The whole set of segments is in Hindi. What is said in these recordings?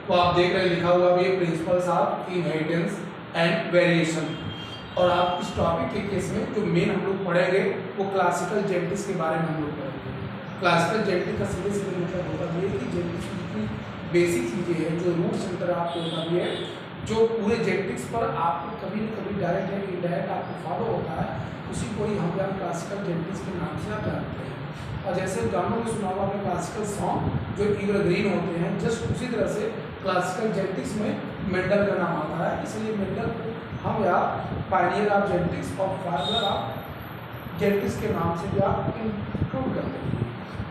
तो आप देख रहे हैं लिखा हुआ भी है principles of inheritance and variation. और आप इस टॉपिक के केस में जो मेन हम लोग पढ़ेंगे वो क्लासिकल जेनेटिक्स के बारे में हम लोग पढ़ेंगे। क्लासिकल जेनेटिक्स का सीधे सीधे मतलब होता है कि जेनेटिक्स की बेसिक चीज़ें हैं, जो रूट सेंटर आपको होता भी है, जो पूरे जेनेटिक्स पर आपको कभी न कभी डायरेक्ट या इनडायरेक्ट आपको फॉलो होता है, उसी को ही हम यहाँ क्लासिकल जेनेटिक्स के नाम से आप जानते हैं। और जैसे गानों में सुना हुआ अपने क्लासिकल सॉन्ग जो एवरग्रीन होते हैं, जस्ट उसी तरह से क्लासिकल जेनेटिक्स में मेंडल का नाम आता है। इसलिए मेंडल को हम यहाँ पायनियर ऑफ जेनेटिक्स और फादर ऑफ जेनेटिक्स के नाम से भी आप इंक्लूड करते हैं।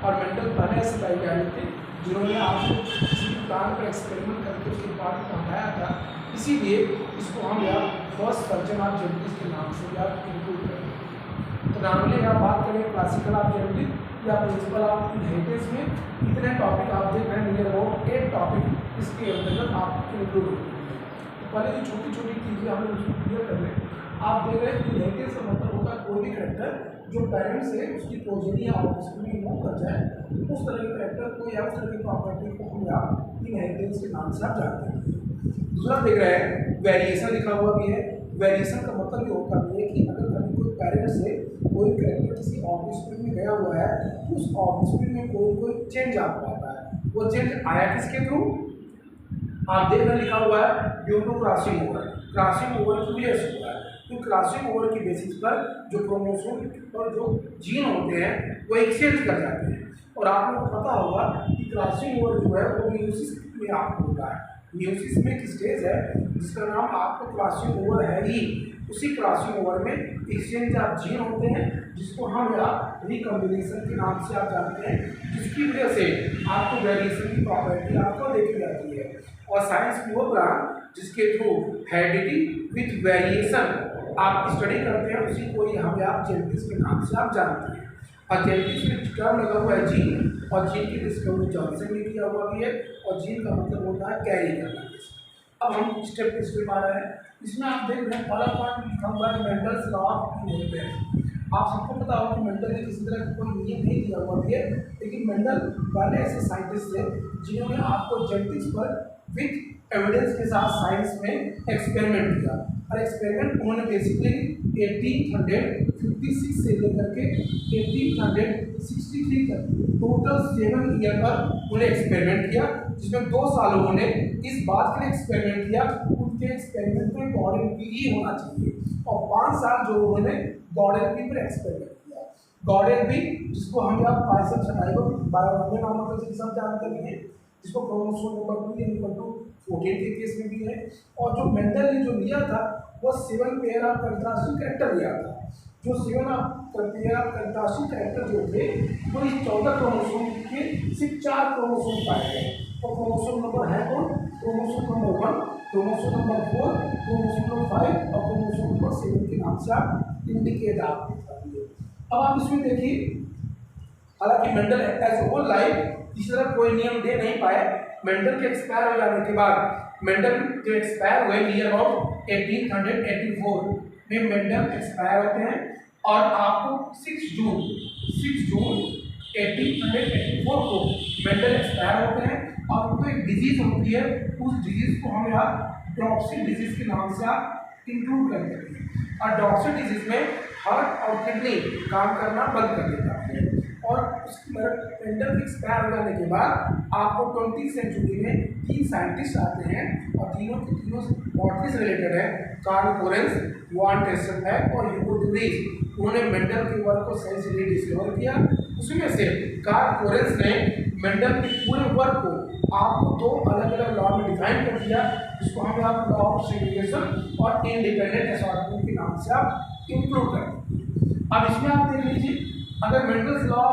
और मेंडल पहले ऐसे वैज्ञानिक थे जिन्होंने आपको किसी प्लांट पर एक्सपेरिमेंट करके उसके बाद पढ़ाया था, इसीलिए इसको हम यहाँ फर्स्ट सर्जन ऑफ जेनेटिक्स के नाम से भी आप इंक्लूड करते हैं। तो नॉर्मली यहाँ बात करें क्लासिकल ऑफ जेनेटिक्स या प्रिंसिपल ऑफ इनहेरिटेंस में, इतने टॉपिक आप देख रहे हैं, नियर अबाउट 8 टॉपिक इसके अंतर्गत आप इंक्लूड होते हैं। तो पहले जो छोटी छोटी चीज़ें हम लोग उसको क्लियर कर लें। आप देख रहे हैं कि इनहेरिटेंस का मतलब होता है कोई भी कैरेक्टर जो पेरेंट्स से उसकी प्रोजेनी या ऑफस्प्रिंग में मूव कर जाए, उस तरह के कैरेक्टर को या उस तरह की प्रॉपर्टी को हम यहाँ इनहेरिटेंस के नाम से आप जानते हैं। दूसरा देख रहे हैं वेरिएशन लिखा हुआ भी है। वेरिएशन का मतलब ये होता है कि अगर कभी कोई पेरेंट्स से कोई कैरेक्टर किसी ऑफस्प्रिंग में गया हुआ है, तो उस ऑफस्प्रिंग में कोई चेंज आपको आता है। वो चेंज आया किसके थ्रू? आप देख रहे लिखा हुआ है due to crossing over. Crossing over की वजह से हुआ है। तो क्रॉसिंग ओवर की बेसिस पर जो क्रोमोसोम और जो जीन होते हैं वो एक्सचेंज कर जाते हैं। और आप लोगों को पता होगा कि क्रॉसिंग ओवर जो है वो म्यूसिस में आपको होता है। म्यूसिस में एक स्टेज है जिसका नाम आपको क्रॉसिंग ओवर है ही। उसी क्रॉसिंग ओवर में एक्सचेंज ऑफ जीन होते हैं, जिसको हम यहाँ रिकॉम्बिनेशन के नाम से आप जानते हैं, जिसकी वजह से आपको वेरिएशन की प्रॉपर्टी आपको देखी जाती है। और साइंस की वो ब्रांच जिसके थ्रू हेरिडिटी विथ वेरिएशन आप स्टडी करते हैं, उसी को ही हम यहाँ जेनेटिक्स के नाम से आप जानते हैं। और जेनेटिक्स में टर्म लगा हुआ है जीन, और जीन की डिस्कवरी जॉनसन ने किया हुआ भी है। और जीन का मतलब होता है कैरी करना। अब हम स्टेप स्टेप आ रहे हैं। इसमें आप देख रहे हैं पहला पार्ट लिखा हुआ है मेंडल्स लॉ ऑफ इनहेरिटेंस। आप सबको पता होगा कि मेंडल ने किसी तरह का कोई नियम नहीं दिया हुआ है, लेकिन मेंडल पहले ऐसे साइंटिस्ट थे जिन्होंने आपको जेनेटिक्स पर विथ एविडेंस के साथ साइंस में एक्सपेरिमेंट किया। और एक्सपेरिमेंट उन्होंने बेसिकली 1856 से लेकर के 1863 तक टोटल 7 ईयर पर उन्हें एक्सपेरिमेंट किया, जिसमें 2 साल उन्होंने इस बात के लिए एक्सपेरिमेंट किया उनके एक्सपेरिमेंट में गॉर्डन पी ही होना चाहिए। और 5 साल जो उन्होंने गॉर्डन पी पर एक्सपेरिमेंट किया। गॉर्डन पी जिसको हम यहाँ पाइसम सटाइबो बायोलॉजी नाम से सब जानते हैं, जिसको क्रोमोसोम नंबर 2 इक्वल टू 14 के केस में भी है। और जो मेंडल ने जो लिया था वो 7 पेयर ऑफ कंट्रास्टिंग कैरेक्टर लिया था। जो 7 पेयर ऑफ कंट्रास्टिंग कैरेक्टर जो थे वो इस 14 क्रोमोसोम के सिर्फ 4 क्रोमोसोम पाए गए। और क्रोमोसोम नंबर है कौन? Chromosome number 1, chromosome number 4, chromosome number 5 और क्रोमोसोम नंबर 7 के नाम से आप इंडिकेट आप करिए। अब आप इसमें देखिए, हालांकि मेंडल एज होल लाइफ इस तरह कोई नियम दे नहीं पाए। मेंडल के एक्सपायर हो जाने के बाद, मेंडल जो एक्सपायर हुए नियर अबाउट 1884 में मेंडल एक्सपायर होते हैं। और आपको 6 जून 1884 को मेंडल एक्सपायर होते हैं। और उनको एक डिजीज होती है, उस डिजीज को हम यहाँ ड्रॉप्सी डिजीज के नाम से आप इंक्लूड कर देते हैं। और ड्रॉप्सी डिजीज में हार्ट और किडनी काम करना बंद कर देता है। और उसकी मेंडल एक्सपायर हो जाने के बाद आपको 20वीं सेंचुरी में 3 साइंटिस्ट आते हैं, और तीनों के तीनों बॉटनी से रिलेटेड है। कार्ल कोरेंस, वॉन टेस्टनबर्ग और ह्यूगो de Vries। उन्होंने मेंडल के वर्क को सही से डिस्कवर किया। उसमें से कार्ल कोरेंस ने मेंडल के पूरे वर्क को आपको 2 अलग अलग लॉ में डिफाइन कर दिया, जिसको हम आप लॉ ऑफ सेग्रीगेशन और इंडिपेंडेंट असॉर्टमेंट के नाम से आप इंक्लूड करें। अब इसमें आप देख लीजिए, अगर मेंडल्स लॉ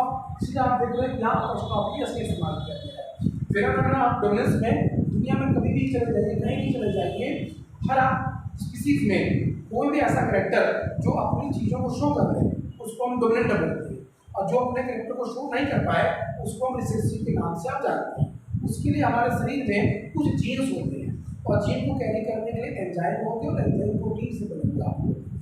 सीधा आप देख रहे हैं यहाँ पर टॉपिक इसका इस्तेमाल किया गया है। फिर अगर आप डोमिनेंस में दुनिया में कभी भी चले जाइए, कहीं भी चले जाइए, हर आप स्पीसीज में कोई भी ऐसा कैरेक्टर जो अपनी चीज़ों को शो कर रहे हैं उसको हम डोमिनेंट बोलते हैं। और जो अपने कैरेक्टर को शो नहीं कर पाए उसको हम रिसेसिव के नाम से आप जानते हैं। उसके लिए हमारे शरीर में कुछ जीन्स होते हैं, और जीन को कैरी करने के लिए एंजाइम होते हैं, और एंजाइम प्रोटीन से बने हुए आप होते हैं।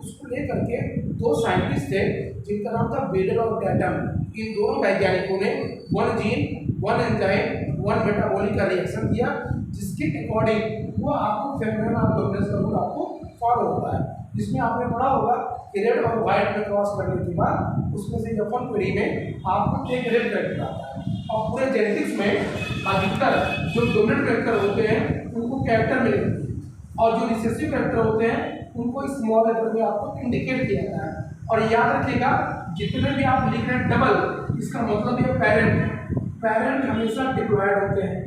उसको लेकर के 2 साइंटिस्ट थे जिनका नाम था बेडल और टैटम। इन दोनों वैज्ञानिकों ने 1 जीन, 1 एंजाइम, वन मेटाबॉलिक का रिएक्शन दिया जिसके अकॉर्डिंग वो आपको फेमिनिन ऑफ डोमिनेंस का रूल आपको फॉलो होता है। जिसमें आपने पढ़ा होगा कि रेड और व्हाइट में क्रॉस करने के बाद उसमें से F1 क्वेरी में आपको एक रेड कैरेक्टर आता है। और पूरे जेनेटिक्स में अधिकतर जो डोमिनेंट कैरेक्टर होते हैं उनको कैरेक्टर मिलेंगे और जो रिसेसिव कैरेक्टर होते हैं उनको स्मॉल लेटर में आपको इंडिकेट किया जाता है। और याद रखिएगा जितने भी आप लिख रहे हैं डबल, इसका मतलब ये पेरेंट हमेशा डिप्लॉयड होते हैं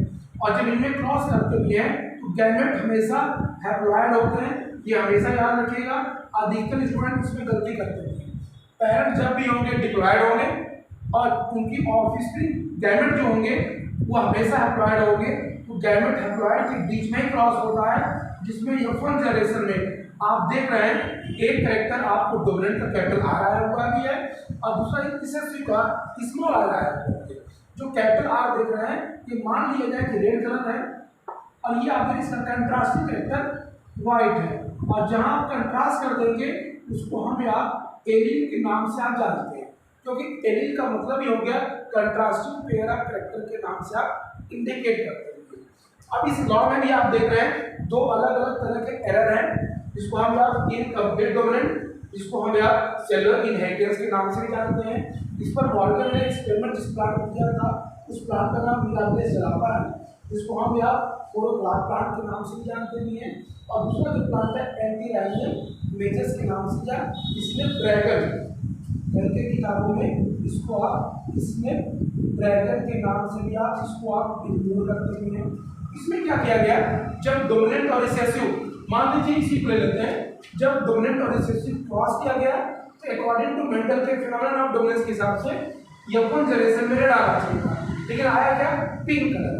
और जब इनमें क्रॉस करते भी हैं तो गैमेट हमेशा हैप्लॉयड होते हैं। ये हमेशा याद रखिएगा, अधिकतर स्टूडेंट इसमें गलती करते हैं। पेरेंट जब भी होंगे डिप्लॉयड होंगे और उनकी ऑफस्प्रिंग गैमेट जो होंगे वो हमेशा हैप्लॉयड होंगे। तो गैमेट हैप्लॉयड के बीच में ही क्रॉस होता है जिसमें F1 जनरेशन में आप देख रहे हैं एक कैरेक्टर आपको डोमिनेंट का कैरेक्टर आ रहा है हुआ भी है और दूसरा रिसेसिव का स्मॉल आ रहा है। जो कैरेक्टर आर देख रहे हैं ये मान लिया जाए कि रेड कलर है और ये आपके इसका कंट्रास्टिंग कैरेक्टर व्हाइट है और जहां आप कंट्रास्ट कर देंगे उसको हम आप एलिल के नाम से आप जानते हैं, क्योंकि एलिल का मतलब ही हो गया कंट्रास्टिंग पेयर ऑफ कैरेक्टर के नाम से आप इंडिकेट करते हैं। अब इस लॉ में भी आप देख रहे हैं दो अलग अलग तरह के एरर हैं, जिसको हम आप इनकम्प्लीट डोमिनेंट, जिसको हम आप सेलुलर इनहेरिटेंस के नाम से भी जानते हैं। इस पर मॉर्गन ने एक्सपेरिमेंट जिस प्लांट में किया था उस प्लांट का नाम मिराबलेस जलापा है, जिसको हम आप फोरोग्लास प्लांट के नाम से भी जानते भी हैं। और दूसरा जो प्लांट है एंटीराइनियम मेजस के नाम से, या इसमें ड्रैगन के किताबों में इसको आप इसमें ड्रैगन के नाम से भी आप इसको आप इंक्लूड करते हैं। इसमें क्या किया गया, जब डोमिनेंट और रिसेसिव मान लीजिए इसी को ले लेते हैं, जब डोमिनेंट और रिसेसिव क्रॉस किया गया तो अकॉर्डिंग टू मेंडल के फिनोमेनन ऑफ डोमिनेंस के हिसाब से F1 जनरेशन में रेड आना चाहिए था, लेकिन आया क्या पिंक कलर।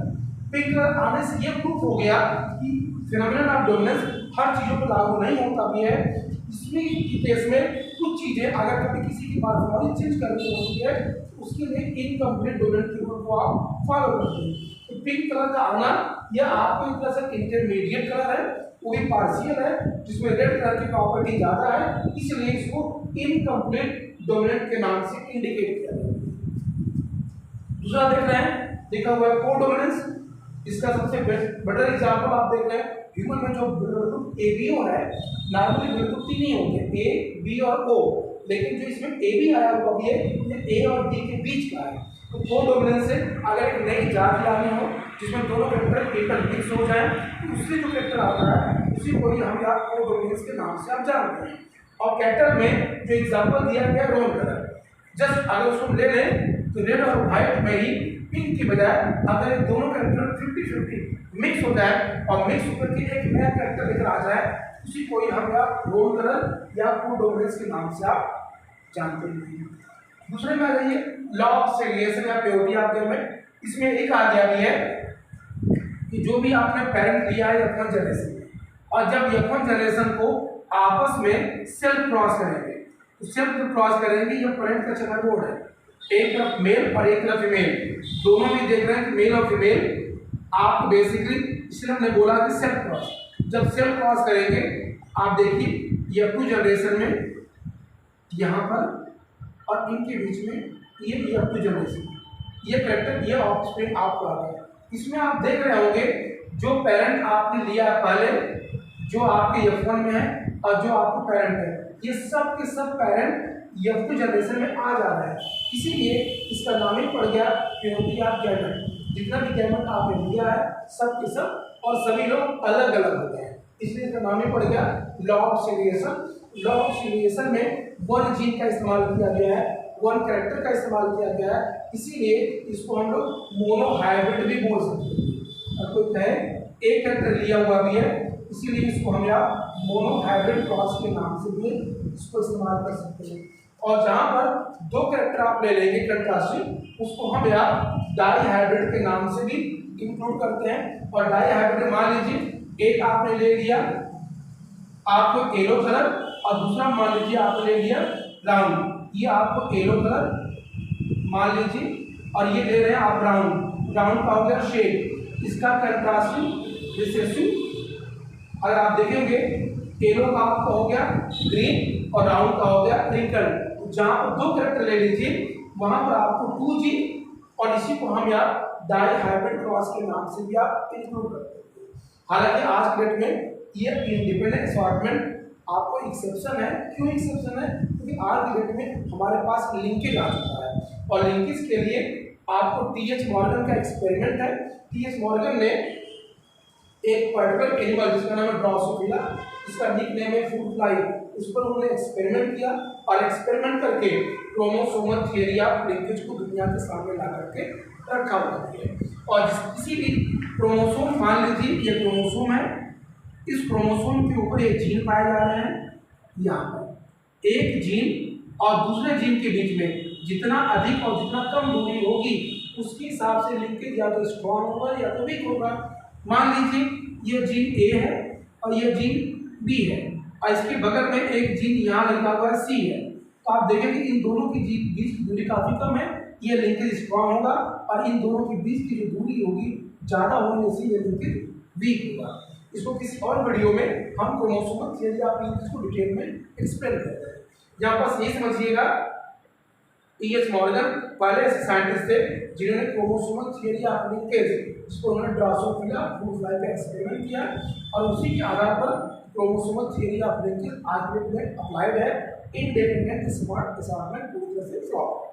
पिंक कलर आने से ये प्रूफ हो गया कि फिनोमेनन ऑफ डोमिनेंस हर चीजों पर लागू नहीं होता भी है। इसमें केस में कुछ चीजें अगर कभी किसी की मॉर्फोलॉजी चेंज करनी होती है तो उसके लिए इनकम्प्लीट डोमिनेंट थ्योरम को आप फॉलो करते हैं। तो पिंक कलर का आना यह आपको एक तरह से इंटरमीडिएट कलर है, वो भी पार्शियल है, जिसमें रेड कलर की प्रॉपर्टी ज्यादा है, इसलिए इसको इनकम्प्लीट डोमिनेंट के नाम से इंडिकेट किया जाता है। दूसरा देख रहे हैं, देखा हुआ है कोडोमिनेंस। इसका सबसे बेटर एग्जांपल आप देख रहे हैं ह्यूमन में जो ग्रुप ए बी ओ है, नॉर्मली ग्रुप तीन ही होंगे ए बी और ओ, लेकिन जो इसमें ए बी आया हुआ भी है ये ए और डी के बीच का है। तो कोडोमिनेंस से अगर एक नई जाति लानी हो जिसमें दोनों कैरेक्टर एकल मिक्स हो जाए तो उससे जो कैरेक्टर आता है उसी को ही हम कोडोमिनेंस के नाम से आप जानते हैं। और कैरेक्टर में जो एग्जांपल दिया गया रोल कलर, जस्ट अगर उसको ले लें तो रेड और व्हाइट में ही पिंक की बजाय अगर दोनों कैरेक्टर 50-50 मिक्स हो जाए और मिक्स होकर के एक नया कैरेक्टर लेकर आ जाए उसी को ही हम आप रोल कलर या कोडोमिनेंस के नाम से आप जानते हैं। दूसरे में आ जाइए लॉ ऑफ सेग्रीगेशन या प्योरिटी ऑफ गैमेट। इसमें एक आ गया भी है कि जो भी आपने पेरेंट लिया है F1 जनरेशन में और जब F1 जनरेशन को आपस में सेल्फ क्रॉस करेंगे तो सेल्फ क्रॉस करेंगे, यह पेरेंट का चला बोर्ड है, एक तरफ मेल और एक तरफ फीमेल, दोनों भी देख रहे हैं कि मेल और फीमेल आप बेसिकली, इसलिए हमने बोला कि सेल्फ क्रॉस। जब सेल्फ क्रॉस करेंगे आप देखिए F2 जनरेशन में यहाँ पर और इनके बीच में ये F2 जनरेशन, ये कैरेक्टर ये ऑफस्प्रिंग आपको आ गया। इसमें आप देख रहे होंगे जो पेरेंट आपने लिया पहले जो आपके F1 में है और जो आपका पेरेंट है, ये सब के सब पेरेंट F2 जनरेशन में आ जा रहे हैं, इसीलिए इसका नाम ही पड़ गया प्योरिटी ऑफ गैमेट। जितना भी गैमेट आपने लिया है सब के सब और सभी लोग अलग अलग हो गए हैं, इसलिए इसका नाम ही पड़ गया law of segregation. Law of segregation में वन जीन का इस्तेमाल किया गया है, वन कैरेक्टर का इस्तेमाल किया गया है, इसीलिए इसको हम लोग मोनोहाइब्रिड भी बोल सकते हैं। और कोई कहे एक कैरेक्टर लिया हुआ भी है इसीलिए इसको हम आप मोनोहाइब्रिड क्रॉस के नाम से भी इसको इस्तेमाल कर सकते हैं। और जहाँ पर दो कैरेक्टर आप ले लेंगे कंट्रास्टिंग उसको हम आप डाईहाइब्रिड के नाम से भी इंक्लूड करते हैं। और डाईहाइब्रिड मान लीजिए एक आपने ले लिया आपको येलो कलर और दूसरा मान लीजिए आपने ले लिया ब्राउन, ये आपको येलो कलर मान लीजिए और ये ले रहे हैं आप ब्राउन, ब्राउन का हो गया शेड, इसका कंट्रास्टिंग रिसेसिव। अगर आप देखेंगे येलो का आपका हो गया ग्रीन और ब्राउन का हो गया रिंकल। जहाँ पर दो कैरेक्टर ले लीजिए वहाँ पर आपको 2G और इसी को हम यार डाइहाइब्रिड क्रॉस के नाम से भी आप इंक्लूड करते हैं। हालांकि आज के डेट में ये इंडिपेंडेंट असॉर्टमेंट आपको एक्सेप्शन है। क्यों एक्सेप्शन है? क्योंकि आज के डेट में हमारे पास लिंकेज आ चुका है और लिंकेज के लिए आपको टीएच मॉर्गन का एक्सपेरिमेंट है। टीएच मॉर्गन ने एक पर्टिकुलर एनिमल जिसका नाम है ड्रोसोफिला, जिसका निक नेम है फ्रूट फ्लाई, उस पर उन्होंने एक्सपेरिमेंट किया और एक्सपेरिमेंट करके क्रोमोसोमल थियरी ऑफ लिंकेज को दुनिया के सामने ला करके रखा हुआ है। और किसी भी क्रोमोसोम, मान लीजिए ये क्रोमोसोम है, इस क्रोमोसोम के ऊपर एक जीन पाए जा रहे हैं। यहाँ पर एक जीन और दूसरे जीन के बीच में जितना अधिक और जितना कम दूरी होगी उसके हिसाब से लिंकेज या तो स्ट्रॉन्ग होगा या तो वीक होगा। मान लीजिए ये जीन ए है और ये जीन बी है और इसके बगल में एक जीन यहाँ लगा हुआ है सी है, तो आप देखेंगे इन दोनों की बीच की दूरी काफ़ी कम है, ये लिंकेज स्ट्रॉन्ग होगा और इन दोनों के बीच की जो दूरी होगी ज़्यादा होने से ये लिंकेज वीक होगा। इसको किसी और वीडियो में हम क्रोमोसोमल थियरी ऑफ लिंकेज को डिटेल में एक्सप्लेन करते हैं। यहाँ पास ये समझिएगा, टीएच मॉर्गन पहले ऐसे साइंटिस्ट थे जिन्होंने क्रोमोसोमल थियरी ऑफ लिंकेज, जिसको उन्होंने ड्रोसोफिला फ्रूट फ्लाई पे एक्सपेरिमेंट किया और उसी के आधार पर क्रोमोसोमल थियरी ऑफ लिंकेज आज में अप्लाइड है। इंडिपेंडेंट स्मार्ट असॉर्टमेंट पूरी तरह से फ्लॉप।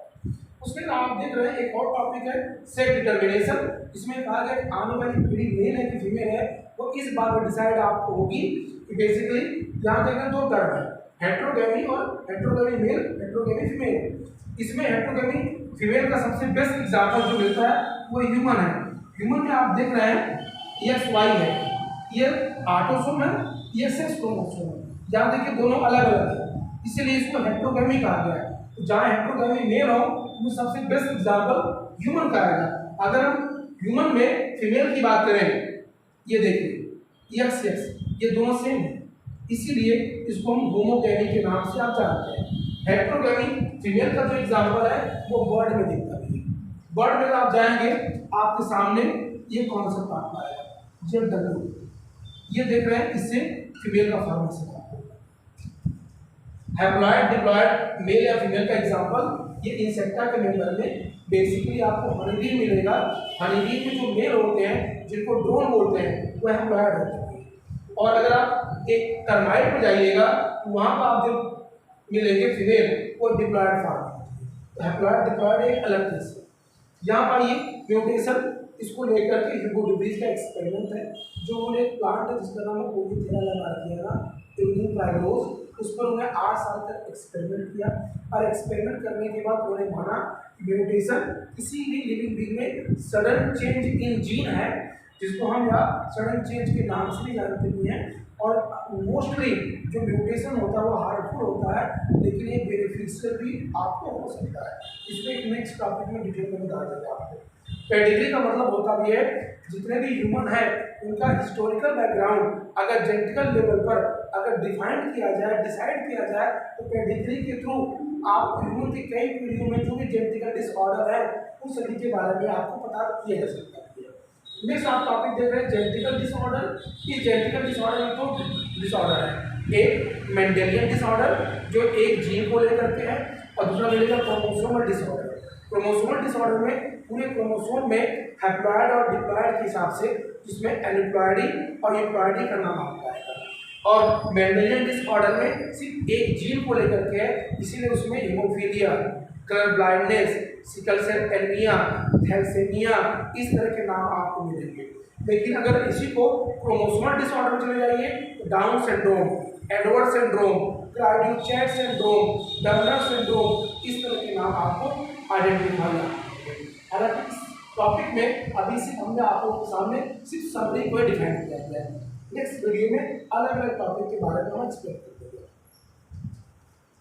उसके बाद आप देख रहे हैं एक और टॉपिक है सेक्स डिटर्मिनेशन। इसमें कहा गया कि आने वाली पीढ़ी मेल है कि फीमेल है वो इस बात पर डिसाइड आपको होगी कि बेसिकली यहाँ देखें दो टर्म है, हेट्रोगेमी और हेट्रोगेमी मेल, हेट्रोगेमी फीमेल। इसमें हेट्रोगेमी फीमेल का सबसे बेस्ट एग्जाम्पल जो मिलता है वो ह्यूमन है। ह्यूमन में आप देख रहे हैं ये XY है, ये ऑटोसोम है, ये सेक्स क्रोमोसोम है। यहाँ देखिए दोनों अलग अलग है, इसीलिए इसको हेट्रोगेमी कहा गया है। तो जहाँ हेट्रोगेमी मेल हो वो सबसे बेस्ट एग्जाम्पल ह्यूमन का आएगा। अगर हम ह्यूमन में फीमेल की बात करें, ये देखिए XX ये दोनों सेम है, इसीलिए इसको हम होमोगेमी के नाम से आप जानते हैं। हेट्रोगेमी फीमेल का जो एग्जाम्पल है वो बर्ड में दिखता है। बर्ड में आप जाएंगे आपके सामने ये कॉन्सेप्ट आता है JW, ये देख रहे हैं, इससे फीमेल का फॉर्मेशन हैप्लॉइड डिप्लॉइड मेल या फीमेल का एग्जांपल ये इंसेक्टा के मेंबर में बेसिकली आपको हनीबी मिलेगा। हनीबी में जो मेल होते हैं जिनको ड्रोन बोलते हैं वो हैप्लॉइड होते हैं। और अगर आप एक टर्माइट में जाइएगा तो वहाँ पर आप जो मिलेंगे फीमेल वो डिप्लॉइड फॉर्म होती है। तो हैप्लॉइड डिप्लॉइड एक अलग चीज़ है। यहाँ पर ये म्यूटेशन इसको लेकर के ह्यूगो डुब्रीज का एक्सपेरिमेंट है जो उन्होंने प्लांट है जिसका नाम है पोलीथेरा लगा प्राइडोज, उस पर उन्हें 8 साल तक एक्सपेरिमेंट किया और एक्सपेरिमेंट करने के बाद उन्होंने माना कि म्यूटेशन किसी भी लिविंग बीइंग में सडन चेंज इन जीन है, जिसको हम या सडन चेंज के नाम से भी जानते भी हैं। और मोस्टली जो म्यूटेशन होता है वो हार्मफुल होता है, लेकिन ये बेनिफिशियल भी आपको हो सकता है। इसमें एक नेक्स्ट टॉपिक में डिटेल में बता देंगे आपको। पेडिग्री का मतलब होता भी है जितने भी ह्यूमन है उनका हिस्टोरिकल बैकग्राउंड अगर जेनेटिकल लेवल पर अगर डिफाइंड किया जाए, डिसाइड किया जाए, तो पेडिग्री के थ्रू आप ह्यूमन की कई पीढ़ियों में जो भी जेनेटिकल डिसऑर्डर है उन सभी के बारे में आपको पता किया जा सकता है। नेक्स्ट आप टॉपिक देख रहे हैं जेनेटिकल डिसऑर्डर। इस जेनेटिकल डिसऑर्डर में तो डिसऑर्डर है, एक मेंडेलियन डिसऑर्डर जो एक जीन को लेकर के है और दूसरा मिलेगा क्रोमोसोमल डिसऑर्डर। क्रोमोसोमल डिसऑर्डर में पूरे क्रोमोसोम में हैप्लॉइड और डिप्लॉइड के हिसाब से, जिसमें एनिप्लॉइडी और यूप्लॉइडी का नाम आता है। और मेंडेलियन डिसऑर्डर में सिर्फ एक जीन को लेकर के है, इसीलिए उसमें haemophilia, colour blindness, sickle cell anaemia, thalassaemia इस तरह के नाम आपको मिलेंगे। लेकिन अगर इसी को क्रोमोसोमल डिसऑर्डर में चले जाइए तो down syndrome, Edward syndrome, cloudy-chat syndrome, Turner syndrome इस तरह के नाम आपको आइडेंटिफाई होंगे। हालांकि इस टॉपिक में अभी से हमने आप लोगों के सामने सिर्फ समरी को डिफाइन किया गया है। नेक्स्ट वीडियो में अलग अलग टॉपिक के बारे में हम एक्सप्लेन करेंगे।